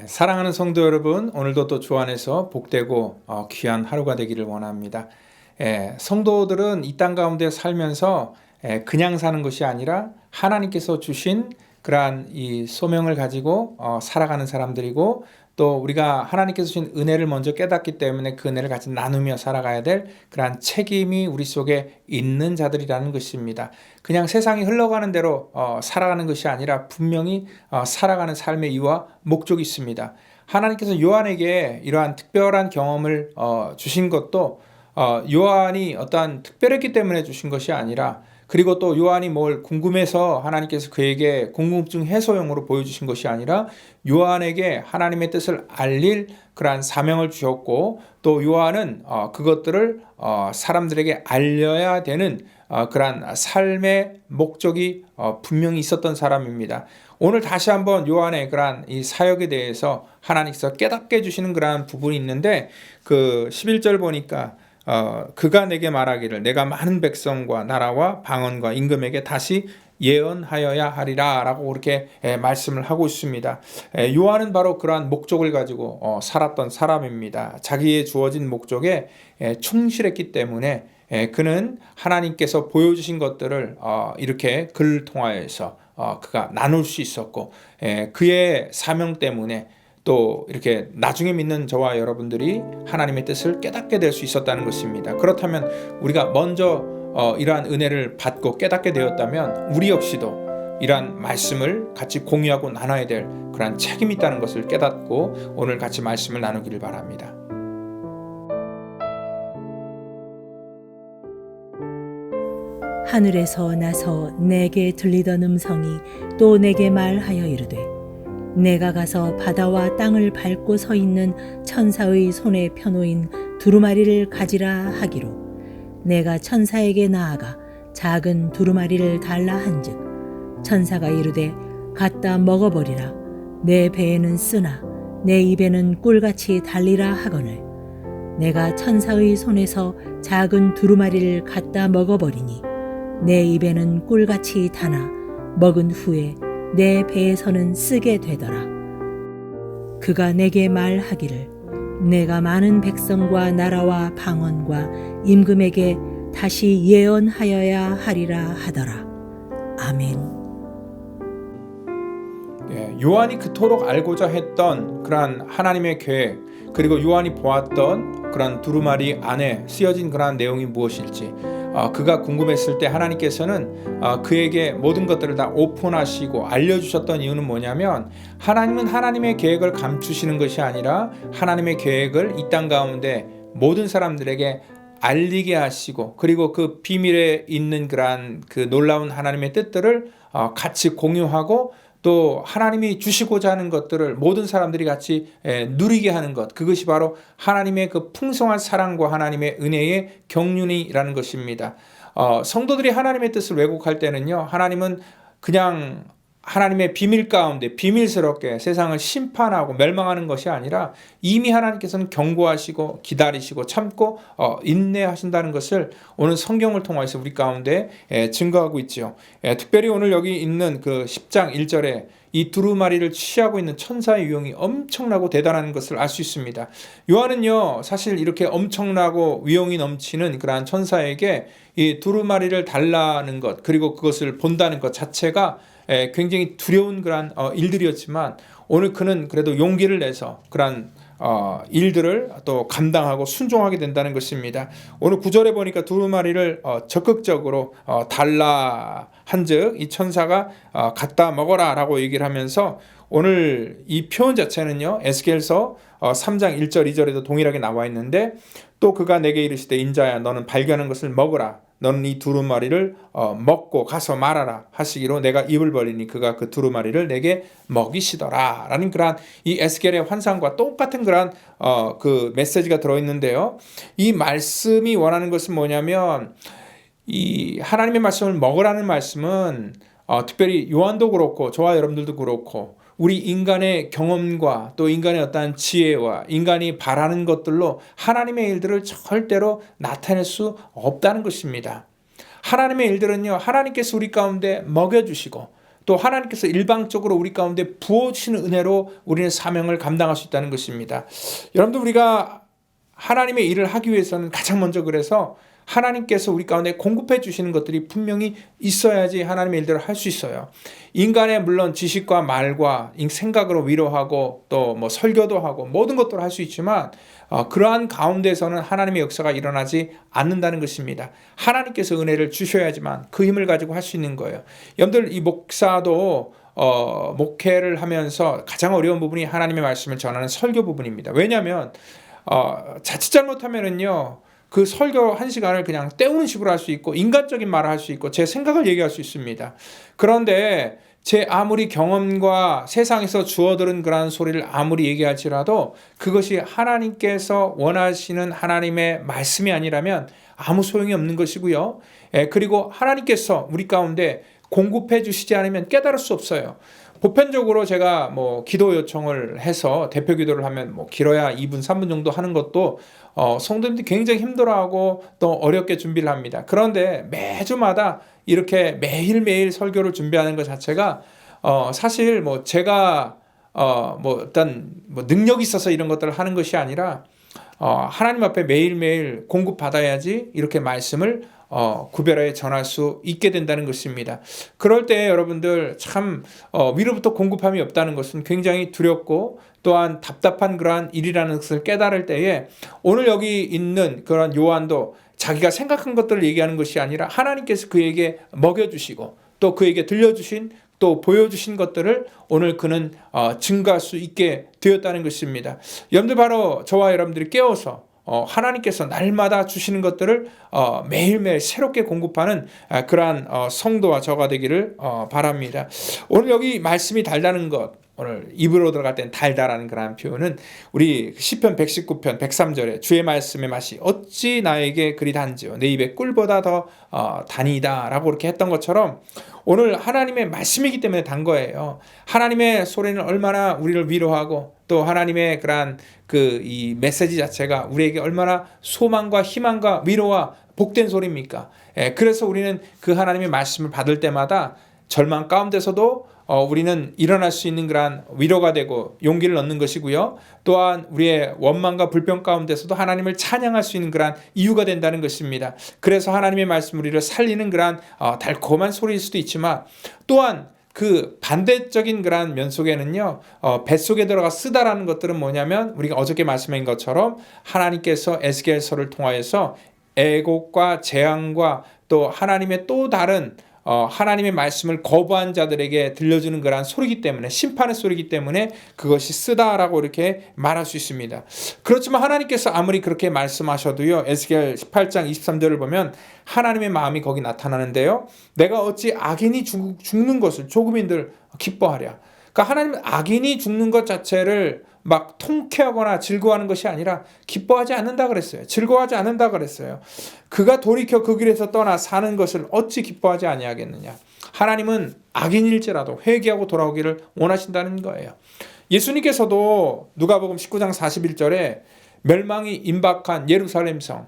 사랑하는 성도 여러분, 오늘도 또 주 안에서 복되고 귀한 하루가 되기를 원합니다. 성도들은 이 땅 가운데 살면서 그냥 사는 것이 아니라 하나님께서 주신 그러한 이 소명을 가지고 살아가는 사람들이고, 또 우리가 하나님께서 주신 은혜를 먼저 깨닫기 때문에 그 은혜를 같이 나누며 살아가야 될 그러한 책임이 우리 속에 있는 자들이라는 것입니다. 그냥 세상이 흘러가는 대로 살아가는 것이 아니라 분명히 살아가는 삶의 이유와 목적이 있습니다. 하나님께서 요한에게 이러한 특별한 경험을 주신 것도 요한이 어떠한 특별했기 때문에 주신 것이 아니라, 그리고 또 요한이 뭘 궁금해서 하나님께서 그에게 궁금증 해소용으로 보여주신 것이 아니라 요한에게 하나님의 뜻을 알릴 그러한 사명을 주셨고, 또 요한은 그것들을 사람들에게 알려야 되는 그러한 삶의 목적이 분명히 있었던 사람입니다. 오늘 다시 한번 요한의 그러한 이 사역에 대해서 하나님께서 깨닫게 해주시는 그러한 부분이 있는데, 그 11절 보니까 그가 내게 말하기를 내가 많은 백성과 나라와 방언과 임금에게 다시 예언하여야 하리라 라고 그렇게 말씀을 하고 있습니다. 요한은 바로 그러한 목적을 가지고 살았던 사람입니다. 자기의 주어진 목적에 충실했기 때문에 그는 하나님께서 보여주신 것들을 이렇게 글을 통하여서 그가 나눌 수 있었고, 그의 사명 때문에 또 이렇게 나중에 믿는 저와 여러분들이 하나님의 뜻을 깨닫게 될 수 있었다는 것입니다. 그렇다면 우리가 먼저 이러한 은혜를 받고 깨닫게 되었다면 우리 역시도 이러한 말씀을 같이 공유하고 나눠야 될 그러한 책임이 있다는 것을 깨닫고 오늘 같이 말씀을 나누기를 바랍니다. 하늘에서 나서 내게 들리던 음성이 또 내게 말하여 이르되, 내가 가서 바다와 땅을 밟고 서 있는 천사의 손에 펴놓인 두루마리를 가지라 하기로, 내가 천사에게 나아가 작은 두루마리를 달라 한즉 천사가 이르되 갖다 먹어버리라. 내 배에는 쓰나 내 입에는 꿀같이 달리라 하거늘, 내가 천사의 손에서 작은 두루마리를 갖다 먹어버리니 내 입에는 꿀같이 다나 먹은 후에 내 배에서는 쓰게 되더라. 그가 내게 말하기를 내가 많은 백성과 나라와 방언과 임금에게 다시 예언하여야 하리라 하더라. 아멘. 요한이 그토록 알고자 했던 그러한 하나님의 계획, 그리고 요한이 보았던 그런 두루마리 안에 쓰여진 그러한 내용이 무엇일지 그가 궁금했을 때 하나님께서는 그에게 모든 것들을 다 오픈하시고 알려주셨던 이유는 뭐냐면, 하나님은 하나님의 계획을 감추시는 것이 아니라 하나님의 계획을 이 땅 가운데 모든 사람들에게 알리게 하시고, 그리고 그 비밀에 있는 그러한 그 놀라운 하나님의 뜻들을 같이 공유하고, 또 하나님이 주시고자 하는 것들을 모든 사람들이 같이 누리게 하는 것, 그것이 바로 하나님의 그 풍성한 사랑과 하나님의 은혜의 경륜이라는 것입니다. 성도들이 하나님의 뜻을 왜곡할 때는요, 하나님은 그냥 하나님의 비밀 가운데 비밀스럽게 세상을 심판하고 멸망하는 것이 아니라 이미 하나님께서는 경고하시고 기다리시고 참고 인내하신다는 것을 오늘 성경을 통해서 우리 가운데 증거하고 있죠. 특별히 오늘 여기 있는 그 10장 1절에 이 두루마리를 취하고 있는 천사의 유형이 엄청나고 대단한 것을 알 수 있습니다. 요한은요, 사실 이렇게 엄청나고 위용이 넘치는 그러한 천사에게 이 두루마리를 달라는 것, 그리고 그것을 본다는 것 자체가 굉장히 두려운 그러한 일들이었지만, 오늘 그는 그래도 용기를 내서 그러한 일들을 또 감당하고 순종하게 된다는 것입니다. 오늘 9절에 보니까 두루마리를 적극적으로 달라 한즉 이 천사가 갖다 먹어라 라고 얘기를 하면서, 오늘 이 표현 자체는요, 에스겔서 3장 1절 2절에도 동일하게 나와 있는데, 또 그가 내게 이르시되 인자야 너는 발견한 것을 먹으라. 너는 이 두루마리를 먹고 가서 말하라 하시기로 내가 입을 벌리니 그가 그 두루마리를 내게 먹이시더라 라는 그러한 이 에스겔의 환상과 똑같은 그러한 그 메시지가 들어있는데요, 이 말씀이 원하는 것은 뭐냐면, 이 하나님의 말씀을 먹으라는 말씀은 특별히 요한도 그렇고 저와 여러분들도 그렇고 우리 인간의 경험과 또 인간의 어떠한 지혜와 인간이 바라는 것들로 하나님의 일들을 절대로 나타낼 수 없다는 것입니다. 하나님의 일들은요, 하나님께서 우리 가운데 먹여주시고 또 하나님께서 일방적으로 우리 가운데 부어주시는 은혜로 우리는 사명을 감당할 수 있다는 것입니다. 여러분들, 우리가 하나님의 일을 하기 위해서는 가장 먼저 그래서 하나님께서 우리 가운데 공급해 주시는 것들이 분명히 있어야지 하나님의 일들을 할 수 있어요. 인간의 물론 지식과 말과 생각으로 위로하고 또 뭐 설교도 하고 모든 것들을 할 수 있지만 그러한 가운데서는 하나님의 역사가 일어나지 않는다는 것입니다. 하나님께서 은혜를 주셔야지만 그 힘을 가지고 할 수 있는 거예요. 여러분들, 이 목사도 목회를 하면서 가장 어려운 부분이 하나님의 말씀을 전하는 설교 부분입니다. 왜냐하면 자칫 잘못하면은요, 그 설교 한 시간을 그냥 때우는 식으로 할 수 있고 인간적인 말을 할 수 있고 제 생각을 얘기할 수 있습니다. 그런데 제 아무리 경험과 세상에서 주워들은 그러한 소리를 아무리 얘기할지라도 그것이 하나님께서 원하시는 하나님의 말씀이 아니라면 아무 소용이 없는 것이고요. 그리고 하나님께서 우리 가운데 공급해 주시지 않으면 깨달을 수 없어요. 보편적으로 제가 뭐 기도 요청을 해서 대표 기도를 하면 뭐 길어야 2분, 3분 정도 하는 것도 성도님들이 굉장히 힘들어하고 또 어렵게 준비를 합니다. 그런데 매주마다 이렇게 매일매일 설교를 준비하는 것 자체가 사실 뭐 제가 뭐 어떤 뭐 능력이 있어서 이런 것들을 하는 것이 아니라 하나님 앞에 매일매일 공급받아야지 이렇게 말씀을 구별하여 전할 수 있게 된다는 것입니다. 그럴 때 여러분들 참 위로부터 공급함이 없다는 것은 굉장히 두렵고 또한 답답한 그러한 일이라는 것을 깨달을 때에 오늘 여기 있는 그런 요한도 자기가 생각한 것들을 얘기하는 것이 아니라 하나님께서 그에게 먹여주시고 또 그에게 들려주신 또 보여주신 것들을 오늘 그는 증거할 수 있게 되었다는 것입니다. 여러분들, 바로 저와 여러분들이 깨워서 하나님께서 날마다 주시는 것들을 매일매일 새롭게 공급하는 그러한 성도와 저가 되기를 바랍니다. 오늘 여기 말씀이 달다는 것, 오늘 입으로 들어갈 땐 달다라는 그런 표현은 우리 시편 119편 103절에 주의 말씀의 맛이 어찌 나에게 그리 단지요 내 입에 꿀보다 더 단이다 라고 이렇게 했던 것처럼 오늘 하나님의 말씀이기 때문에 단 거예요. 하나님의 소리는 얼마나 우리를 위로하고 또 하나님의 그러한 이 메시지 자체가 우리에게 얼마나 소망과 희망과 위로와 복된 소리입니까? 그래서 우리는 그 하나님의 말씀을 받을 때마다 절망 가운데서도 우리는 일어날 수 있는 그러한 위로가 되고 용기를 얻는 것이고요. 또한 우리의 원망과 불평 가운데서도 하나님을 찬양할 수 있는 그러한 이유가 된다는 것입니다. 그래서 하나님의 말씀 우리를 살리는 그러한 달콤한 소리일 수도 있지만 또한 그 반대적인 그러한 면 속에는요, 뱃속에 들어가 쓰다라는 것들은 뭐냐면 우리가 어저께 말씀한 것처럼 하나님께서 에스겔서를 통하여서 애곡과 재앙과 또 하나님의 또 다른 하나님의 말씀을 거부한 자들에게 들려주는 그러한 소리이기 때문에, 심판의 소리이기 때문에 그것이 쓰다라고 이렇게 말할 수 있습니다. 그렇지만 하나님께서 아무리 그렇게 말씀하셔도요, 에스겔 18장 23절을 보면 하나님의 마음이 거기 나타나는데요, 내가 어찌 악인이 죽는 것을 조금인들 기뻐하랴. 그러니까 하나님은 악인이 죽는 것 자체를 막 통쾌하거나 즐거워하는 것이 아니라 기뻐하지 않는다 그랬어요. 즐거워하지 않는다 그랬어요. 그가 돌이켜 그 길에서 떠나 사는 것을 어찌 기뻐하지 아니하겠느냐. 하나님은 악인일지라도 회개하고 돌아오기를 원하신다는 거예요. 예수님께서도 누가복음 19장 41절에 멸망이 임박한 예루살렘 성,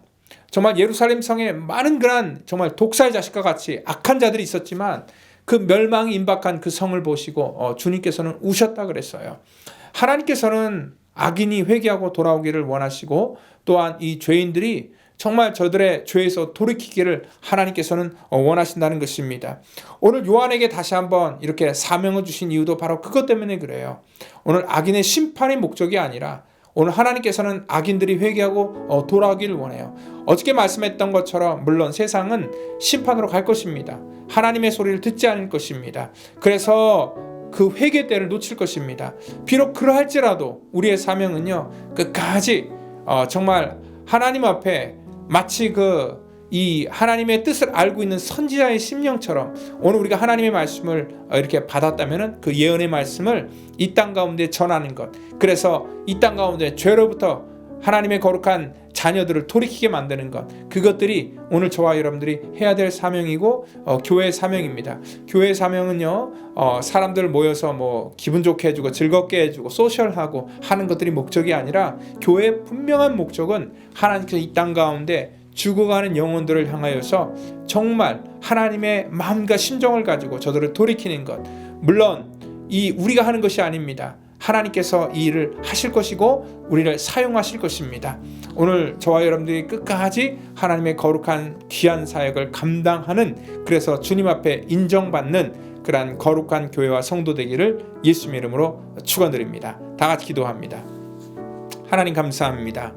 정말 예루살렘 성에 많은 그런 정말 독사의 자식과 같이 악한 자들이 있었지만 그 멸망이 임박한 그 성을 보시고 주님께서는 우셨다 그랬어요. 하나님께서는 악인이 회개하고 돌아오기를 원하시고 또한 이 죄인들이 정말 저들의 죄에서 돌이키기를 하나님께서는 원하신다는 것입니다. 오늘 요한에게 다시 한번 이렇게 사명을 주신 이유도 바로 그것 때문에 그래요. 오늘 악인의 심판의 목적이 아니라 오늘 하나님께서는 악인들이 회개하고 돌아오기를 원해요. 어저께 말씀했던 것처럼 물론 세상은 심판으로 갈 것입니다. 하나님의 소리를 듣지 않을 것입니다. 그래서 그 회개 때를 놓칠 것입니다. 비록 그러할지라도 우리의 사명은요, 끝까지 정말 하나님 앞에 마치 이 하나님의 뜻을 알고 있는 선지자의 심령처럼 오늘 우리가 하나님의 말씀을 이렇게 받았다면은 그 예언의 말씀을 이 땅 가운데 전하는 것. 그래서 이 땅 가운데 죄로부터 하나님의 거룩한 자녀들을 돌이키게 만드는 것, 그것들이 오늘 저와 여러분들이 해야 될 사명이고 교회의 사명입니다. 교회의 사명은요, 사람들 모여서 뭐 기분 좋게 해주고 즐겁게 해주고 소셜하고 하는 것들이 목적이 아니라 교회의 분명한 목적은 하나님께서 이 땅 가운데 죽어가는 영혼들을 향하여서 정말 하나님의 마음과 심정을 가지고 저들을 돌이키는 것, 물론 이 우리가 하는 것이 아닙니다. 하나님께서 이 일을 하실 것이고 우리를 사용하실 것입니다. 오늘 저와 여러분들이 끝까지 하나님의 거룩한 귀한 사역을 감당하는, 그래서 주님 앞에 인정받는 그러한 거룩한 교회와 성도 되기를 예수님의 이름으로 축원드립니다. 다 같이 기도합니다. 하나님 감사합니다.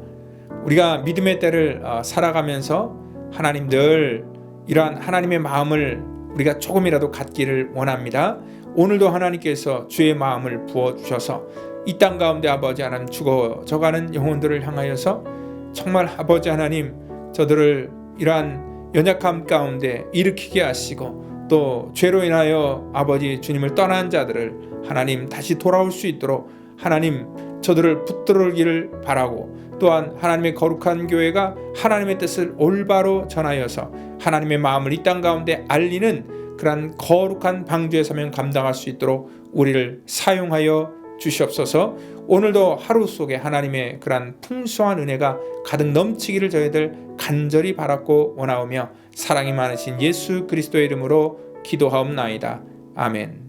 우리가 믿음의 때를 살아가면서 하나님 늘 이러한 하나님의 마음을 우리가 조금이라도 갖기를 원합니다. 오늘도 하나님께서 주의 마음을 부어주셔서 이 땅 가운데 아버지 하나님 죽어져가는 영혼들을 향하여서 정말 아버지 하나님 저들을 이러한 연약함 가운데 일으키게 하시고 또 죄로 인하여 아버지 주님을 떠난 자들을 하나님 다시 돌아올 수 있도록 하나님 저들을 붙들기를 바라고, 또한 하나님의 거룩한 교회가 하나님의 뜻을 올바로 전하여서 하나님의 마음을 이 땅 가운데 알리는 그러한 거룩한 방주의 사명 감당할 수 있도록 우리를 사용하여 주시옵소서. 오늘도 하루 속에 하나님의 그러한 풍성한 은혜가 가득 넘치기를 저희들 간절히 바랐고 원하오며 사랑이 많으신 예수 그리스도의 이름으로 기도하옵나이다. 아멘.